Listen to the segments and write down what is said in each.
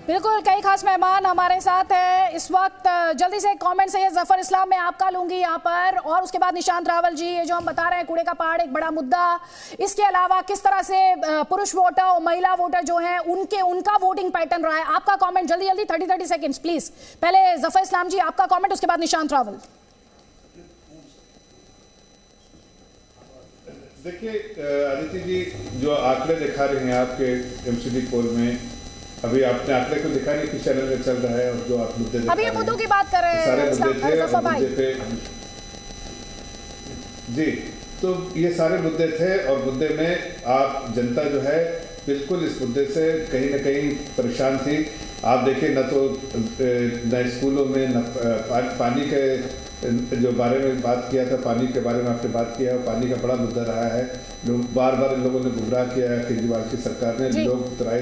बिल्कुल, कई खास मेहमान हमारे साथ हैं इस वक्त। जल्दी से कमेंट से जफर इस्लाम मैं आपका लूंगी यहाँ पर, और उसके बाद निशांत रावल जी। ये जो हम बता रहे हैं कूड़े का पहाड़ एक बड़ा मुद्दा, इसके अलावा किस तरह से पुरुष वोटर और महिला वोटर जो हैं उनका वोटिंग पैटर्न रहा है। आपका कमेंट जल्दी जल्दी 30 सेकंड्स प्लीज। पहले जफर इस्लाम जी आपका कमेंट, उसके बाद निशांत रावल। देखिए अदिति जी, जो आंकड़े दिखा रहे हैं आपके एमसीडी पोल में, अभी आपने आंकड़े को दिखा नहीं किस चैनल में चल रहा है, और जो आप मुद्दे अभी मुद्दों की बात कर रहे हैं सारे मुद्दे थे जी। तो ये सारे मुद्दे थे, और मुद्दे में आप जनता जो है बिल्कुल इस मुद्दे से कहीं ना कहीं परेशान थी। आप देखिए, न तो न स्कूलों में न पानी के जो बारे में बात किया था, पानी के बारे में आपने बात किया है, पानी का बड़ा मुद्दा रहा है। लोग बार बार इन लोगों ने गुमराह किया है केजरीवाल की सरकार ने, लोग तराई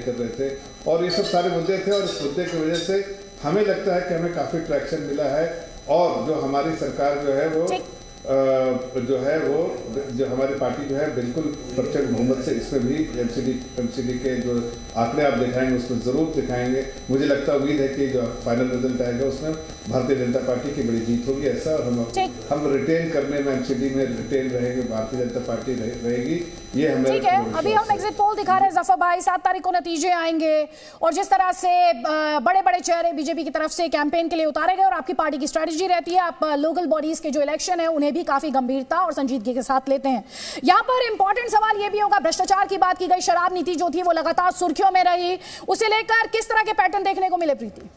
कर रहे थे, और ये सब सारे मुद्दे थे। और इस मुद्दे की वजह से हमें लगता है कि हमें काफ़ी ट्रैक्शन मिला है, और जो हमारी सरकार जो है वो जो हमारी पार्टी जो है बिल्कुल प्रचंड बहुमत से, इसमें भी एमसीडी के जो आंकड़े आप दिखाएंगे उसमें ज़रूर दिखाएंगे। मुझे लगता है, उम्मीद है कि जो फाइनल रिजल्ट आएगा उसमें भारतीय जनता पार्टी की बड़ी जीत होगी ऐसा, और हम रिटेन करने में एमसीडी में रिटेन रहेंगे, भारतीय जनता पार्टी रहेगी। ये हमें ठीक है। अभी हम एग्जिट पोल दिखा रहे हैं जफर भाई, 7 तारीख को नतीजे आएंगे, और जिस तरह से बड़े बड़े चेहरे बीजेपी की तरफ से कैंपेन के लिए उतारे गए, और आपकी पार्टी की स्ट्रेटेजी रहती है, आप लोकल बॉडीज के जो इलेक्शन है उन्हें भी काफी गंभीरता और संजीदगी के साथ लेते हैं। यहाँ पर इंपॉर्टेंट सवाल यह भी होगा, भ्रष्टाचार की बात की गई, शराब नीति जो थी वो लगातार सुर्खियों में रही, उसे लेकर किस तरह के पैटर्न देखने को मिले प्रीति?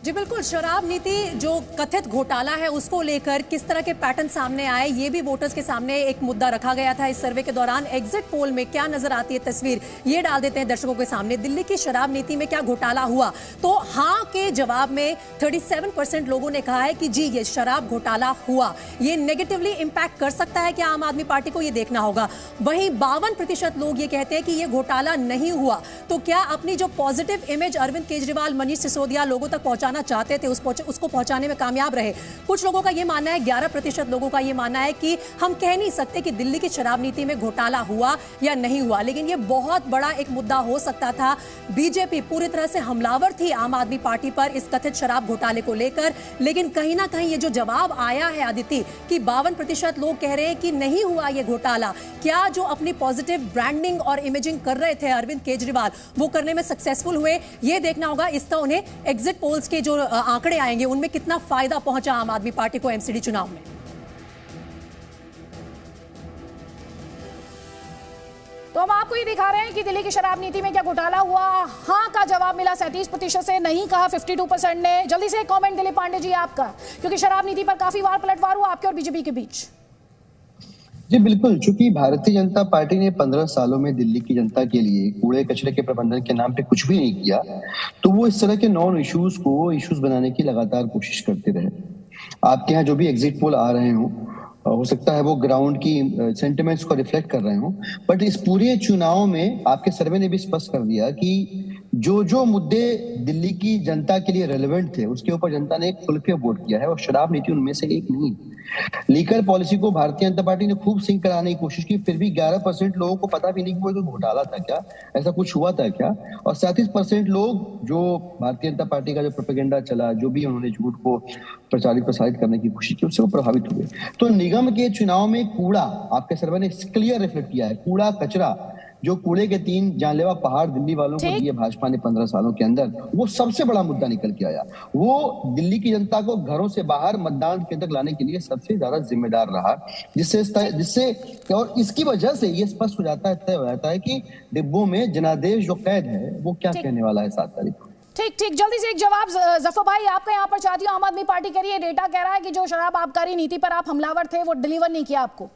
जी बिल्कुल, शराब नीति जो कथित घोटाला है उसको लेकर किस तरह के पैटर्न सामने आए, ये भी वोटर्स के सामने एक मुद्दा रखा गया था इस सर्वे के दौरान। एग्जिट पोल में क्या नजर आती है तस्वीर, ये डाल देते हैं दर्शकों के सामने। दिल्ली की शराब नीति में क्या घोटाला हुआ, तो हाँ के जवाब में 37% लोगों ने कहा है कि जी ये शराब घोटाला हुआ। ये नेगेटिवली इंपैक्ट कर सकता है क्या आम आदमी पार्टी को, ये देखना होगा। वहीं 52% लोग ये कहते हैं कि ये घोटाला नहीं हुआ। तो क्या अपनी जो पॉजिटिव इमेज अरविंद केजरीवाल, मनीष सिसोदिया लोगों तक पहुंचाना चाहते थे उसको पहुंचाने में कामयाब रहे? कुछ लोगों का यह मानना है, 11% लोगों का यह मानना है कि हम कह नहीं सकते कि दिल्ली की शराब नीति में घोटाला हुआ या नहीं हुआ, लेकिन यह बहुत बड़ा एक मुद्दा हो सकता था। बीजेपी पूरी तरह से हमलावर थी आम आदमी पार्टी पर इस कथित शराब घोटाले को लेकर, लेकिन कहीं ना कहीं ये जो जवाब आया है आदिति कि 52% लोग कह रहे हैं कि नहीं हुआ ये घोटाला, क्या जो अपनी पॉजिटिव ब्रांडिंग और इमेजिंग कर रहे थे अरविंद केजरीवाल वो करने में सक्सेसफुल हुए, ये देखना होगा। इसका उन्हें एग्जिट पोल्स के जो आंकड़े आएंगे उनमें कितना फायदा पहुंचा आम आदमी पार्टी को एमसीडी चुनाव में। तो हम आपको ये दिखा रहे हैं कि दिल्ली की शराब नीति में क्या घोटाला हुआ। हाँ का जवाब मिला 37% से, नहीं कहा 52% ने। जल्दी से एक कमेंट दिलीप पांडे जी आपका, क्योंकि शराब नीति पर काफी बार पलटवार हुआ आपके और बीजेपी के बीच। जी बिल्कुल, चूंकि भारतीय जनता पार्टी ने 15 सालों में दिल्ली की जनता के लिए कूड़े कचरे के प्रबंधन के नाम पे कुछ भी नहीं किया, तो वो इस तरह के नॉन इश्यूज को इश्यूज बनाने की लगातार कोशिश करते रहे। आपके यहाँ जो भी एग्जिट पोल आ रहे हो सकता है वो ग्राउंड की सेंटिमेंट्स को रिफ्लेक्ट कर रहे हो, बट इस पूरे चुनाव में आपके सर्वे ने भी स्पष्ट कर दिया कि जो मुद्दे दिल्ली की जनता के लिए रेलेवेंट थे उसके ऊपर जनता ने खुल के वोट किया है, और शराब नीति उनमें से एक नहीं। लीकर पॉलिसी को भारतीय जनता पार्टी ने खूब सिंक कराने की कोशिश की, फिर भी 11% लोगों को पता भी नहीं कि वो घोटाला था क्या, ऐसा कुछ हुआ था क्या। और 37% लोग जो भारतीय जनता पार्टी का जो प्रोपेगेंडा चला, जो भी उन्होंने झूठ को प्रसारित करने की कोशिश की, उससे वो प्रभावित हुए। तो निगम के चुनाव में कूड़ा, आपके सर्वे ने क्लियर रिफ्लेक्ट किया है, कूड़ा कचरा, जो कूड़े के 3 जानलेवा पहाड़ दिल्ली वालों को दिए भाजपा ने 15 सालों के अंदर, वो सबसे बड़ा मुद्दा निकल के आया। वो दिल्ली की जनता को घरों से बाहर मतदान केंद्र तक लाने के लिए सबसे ज्यादा जिम्मेदार रहा, जिससे और इसकी वजह से ये स्पष्ट हो जाता है, तय हो जाता है कि डिब्बों में जनादेश जो कैद है वो क्या कहने वाला है 7 तारीख को। ठीक, जल्दी से एक जवाब जफर भाई आपका यहाँ पर चाहती हूँ। आम आदमी पार्टी कह रही है, डेटा कह रहा है कि जो शराब आबकारी नीति पर आप हमलावर थे वो डिलीवर नहीं किया आपको।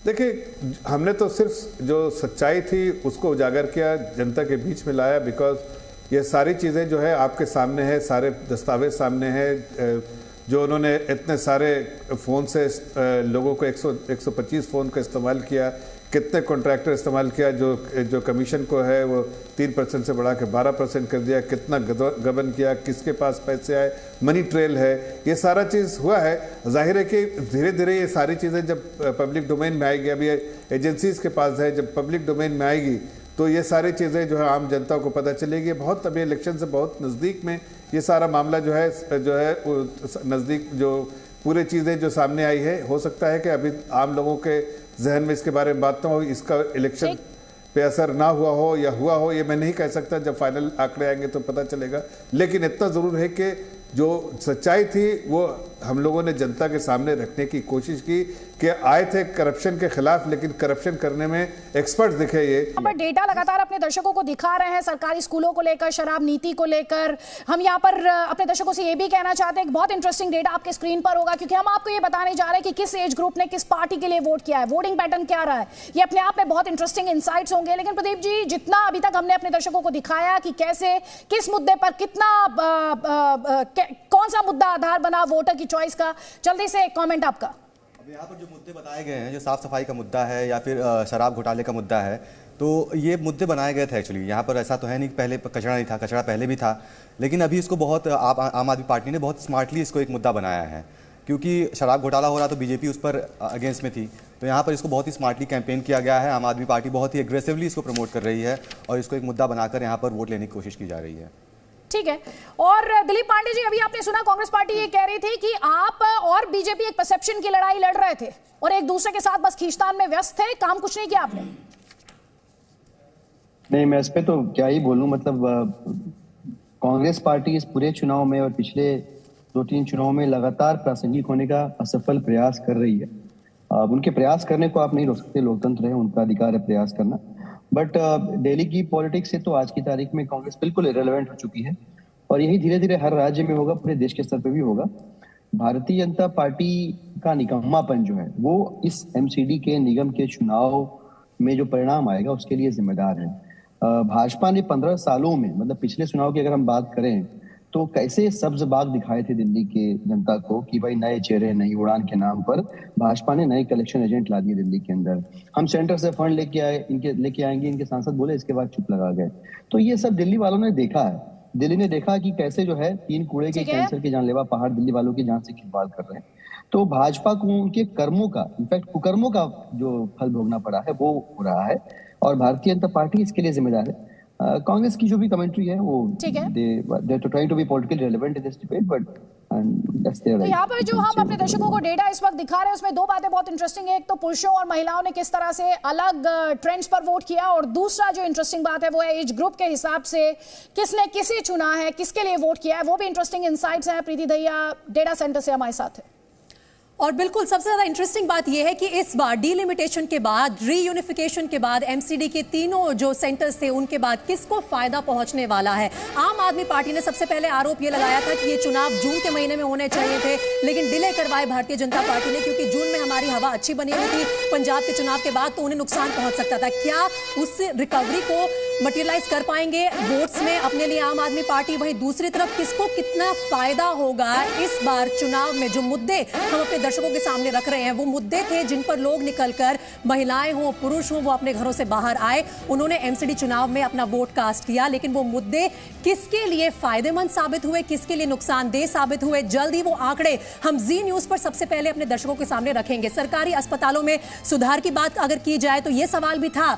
देखिए, हमने तो सिर्फ जो सच्चाई थी उसको उजागर किया, जनता के बीच में लाया, बिकॉज ये सारी चीज़ें जो है आपके सामने है, सारे दस्तावेज सामने हैं। जो उन्होंने इतने सारे फ़ोन से लोगों को 125 फ़ोन का इस्तेमाल किया, कितने कॉन्ट्रैक्टर इस्तेमाल किया, जो कमीशन को है वो 3% से बढ़ा के 12% कर दिया, कितना गबन किया, किसके पास पैसे आए, मनी ट्रेल है, ये सारा चीज़ हुआ है। जाहिर है कि धीरे धीरे ये सारी चीज़ें जब पब्लिक डोमेन में आएगी, अभी एजेंसीज़ के पास है, जब पब्लिक डोमेन में आएगी तो ये सारी चीज़ें जो है आम जनता को पता चलेगी। बहुत अभी इलेक्शन से बहुत नज़दीक में ये सारा मामला जो है नज़दीक जो पूरी चीज़ें जो सामने आई है, हो सकता है कि अभी आम लोगों के जहन में इसके बारे में बात ना हो, इसका इलेक्शन पे असर ना हुआ हो या हुआ हो, ये मैं नहीं कह सकता। जब फाइनल आंकड़े आएंगे तो पता चलेगा। लेकिन इतना ज़रूर है कि जो सच्चाई थी वो हम लोगों ने जनता के सामने रखने की कोशिश की कि आए थे करप्शन के खिलाफ, लेकिन करप्शन करने में एक्सपर्ट दिखे। ये पर डेटा लगातार अपने दर्शकों को दिखा रहे हैं, सरकारी स्कूलों को लेकर, शराब नीति को लेकर। हम यहाँ पर अपने दर्शकों से ये भी कहना चाहते हैं कि बहुत इंटरेस्टिंग डेटा आपके स्क्रीन पर होगा, क्योंकि हम आपको ये बताने जा रहे हैं कि किस एज ग्रुप ने किस पार्टी के लिए वोट किया है, वोटिंग पैटर्न क्या रहा है। ये अपने आप में बहुत इंटरेस्टिंग इंसाइट्स होंगे। लेकिन प्रदीप जी, जितना अभी तक हमने अपने दर्शकों को दिखाया कि कैसे किस मुद्दे पर कितना कौन सा मुद्दा आधार बना वोटर की चॉइस का, जल्दी से एक कमेंट आपका। अब यहाँ पर जो मुद्दे बताए गए हैं, जो साफ सफाई का मुद्दा है या फिर शराब घोटाले का मुद्दा है, तो ये मुद्दे बनाए गए थे एक्चुअली। यहाँ पर ऐसा तो है नहीं कि पहले कचरा नहीं था, कचरा पहले भी था, लेकिन अभी इसको बहुत आम आदमी पार्टी ने बहुत स्मार्टली इसको एक मुद्दा बनाया है। क्योंकि शराब घोटाला हो रहा तो बीजेपी उस पर अगेंस्ट में थी, तो यहाँ पर इसको बहुत ही स्मार्टली कैंपेन किया गया है। आम आदमी पार्टी बहुत ही एग्रेसिवली इसको प्रमोट कर रही है और इसको एक मुद्दा बनाकर यहाँ पर वोट लेने की कोशिश की जा रही है। ठीक है। और दिलीप पांडे जी, अभी आपने सुना कांग्रेस पार्टी ये कह रही थी कि आप और बीजेपी एक परसेप्शन की लड़ाई लड़ रहे थे और एक दूसरे के साथ बस खींचतान में व्यस्त थे, काम कुछ नहीं किया आपने। नहीं, मैं इस पे तो क्या ही बोलूं। मतलब कांग्रेस पार्टी इस पूरे चुनाव में और पिछले 2-3 चुनाव में लगातार प्रासंगिक होने का असफल प्रयास कर रही है। उनके प्रयास करने को आप नहीं रोक सकते, लोकतंत्र है, उनका अधिकार है प्रयास करना। बट दिल्ली की पॉलिटिक्स से तो आज की तारीख में कांग्रेस बिल्कुल इरेलेवेंट हो चुकी है और यही धीरे धीरे हर राज्य में होगा, पूरे देश के स्तर पे भी होगा। भारतीय जनता पार्टी का निकम्मापन जो है वो इस एमसीडी के निगम के चुनाव में जो परिणाम आएगा उसके लिए जिम्मेदार है। भाजपा ने 15 सालों में, मतलब पिछले चुनाव की अगर हम बात करें तो कैसे सब्ज बाग दिखाए थे दिल्ली के जनता को कि भाई नए चेहरे, नई उड़ान के नाम पर भाजपा ने नए कलेक्शन एजेंट ला दिए दिल्ली के अंदर। हम सेंटर से फंड लेके आएंगे, इनके सांसद बोले, इसके बाद चुप लगा गए। तो ये सब दिल्ली वालों ने देखा है। दिल्ली ने देखा कि कैसे जो है 3 कूड़े के कैंसर के जानलेवा पहाड़ दिल्ली वालों की जान से खिलवाड़ कर रहे हैं। तो भाजपा को उनके कर्मों का, इनफैक्ट कुकर्मों का जो फल भोगना पड़ा है वो हो रहा है और भारतीय जनता पार्टी इसके लिए जिम्मेदार है। कांग्रेस की जो भी कमेंट्री है वो they're trying to be politically relevant in this debate, but that's their right. तो यहाँ पर जो हम अपने दर्शकों को डेटा इस वक्त दिखा रहे हैं उसमें 2 बातें बहुत इंटरेस्टिंग है। एक तो पुरुषों और महिलाओं ने किस तरह से अलग ट्रेंड्स पर वोट किया, और दूसरा जो इंटरेस्टिंग बात है वो है एज ग्रुप के हिसाब से किसने किसे चुना है, किसके लिए वोट किया है, वो भी इंटरेस्टिंग इंसाइट्स हैं। प्रीति दहिया डेटा सेंटर से हमारे साथ है। और बिल्कुल सबसे ज्यादा इंटरेस्टिंग बात यह है कि इस बार डीलिमिटेशन के बाद, रीयूनिफिकेशन के बाद, एमसीडी के तीनों जो सेंटर्स थे उनके बाद किसको फायदा पहुंचने वाला है। आम आदमी पार्टी ने सबसे पहले आरोप यह लगाया था कि ये चुनाव जून के महीने में होने चाहिए थे, लेकिन डिले करवाए भारतीय जनता पार्टी ने, क्योंकि जून में हमारी हवा अच्छी बनी हुई थी। पंजाब के चुनाव के बाद तो उन्हें नुकसान पहुंच सकता था। क्या उस रिकवरी को मटेरियलाइज कर पाएंगे वोट्स में अपने लिए आम आदमी पार्टी? वहीं दूसरी तरफ किसको कितना फायदा होगा इस बार चुनाव में? जो मुद्दे हम अपने दर्शकों के सामने रख रहे हैं वो मुद्दे थे जिन पर लोग निकलकर, महिलाएं हो पुरुष हो, वो अपने घरों से बाहर आए, उन्होंने एमसीडी चुनाव में अपना वोट कास्ट किया। लेकिन वो मुद्दे किसके लिए फायदेमंद साबित हुए, किसके लिए नुकसानदेह साबित हुए, जल्द ही वो आंकड़े हम जी न्यूज पर सबसे पहले अपने दर्शकों के सामने रखेंगे। सरकारी अस्पतालों में सुधार की बात अगर की जाए तो यह सवाल भी था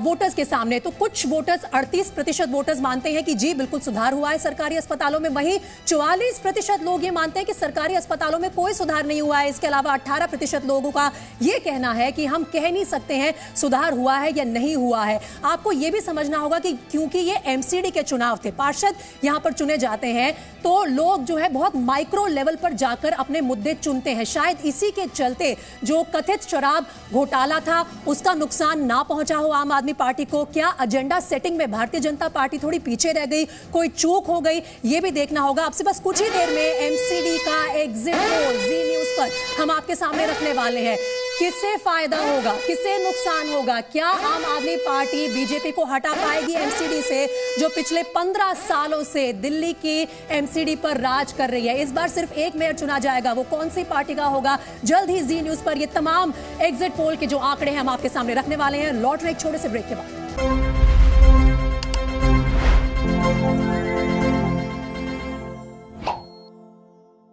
वोटर्स के सामने। तो कुछ वोटर्स, 38% वोटर्स मानते हैं कि जी बिल्कुल सुधार हुआ है सरकारी अस्पतालों में, वहीं 44% लोग ये मानते हैं कि सरकारी अस्पतालों में कोई सुधार नहीं हुआ है। इसके अलावा 18% लोगों का यह कहना है कि हम कह नहीं सकते हैं सुधार हुआ है या नहीं हुआ है। आपको यह भी समझना होगा कि क्योंकि ये एमसीडी के चुनाव थे, पार्षद यहां पर चुने जाते हैं, तो लोग जो है बहुत माइक्रो लेवल पर जाकर अपने मुद्दे चुनते हैं। शायद इसी के चलते जो कथित शराब घोटाला था उसका नुकसान ना पहुंचा हो आम आदमी पार्टी को। क्या एजेंडा सेटिंग में भारतीय जनता पार्टी थोड़ी पीछे रह गई, कोई चूक हो गई, यह भी देखना होगा। आपसे बस कुछ ही देर में एमसीडी का एग्जिट पोल जी न्यूज पर हम आपके सामने रखने वाले हैं। किससे फायदा होगा, किससे नुकसान होगा? क्या आम आदमी पार्टी बीजेपी को हटा पाएगी एमसीडी से, जो पिछले 15 सालों से दिल्ली की एमसीडी पर राज कर रही है? इस बार सिर्फ एक मेयर चुना जाएगा, वो कौन सी पार्टी का होगा? जल्द ही जी न्यूज पर ये तमाम एग्जिट पोल के जो आंकड़े हैं हम आपके सामने रखने वाले हैं। लौट रहे एक छोटे से ब्रेक के बाद।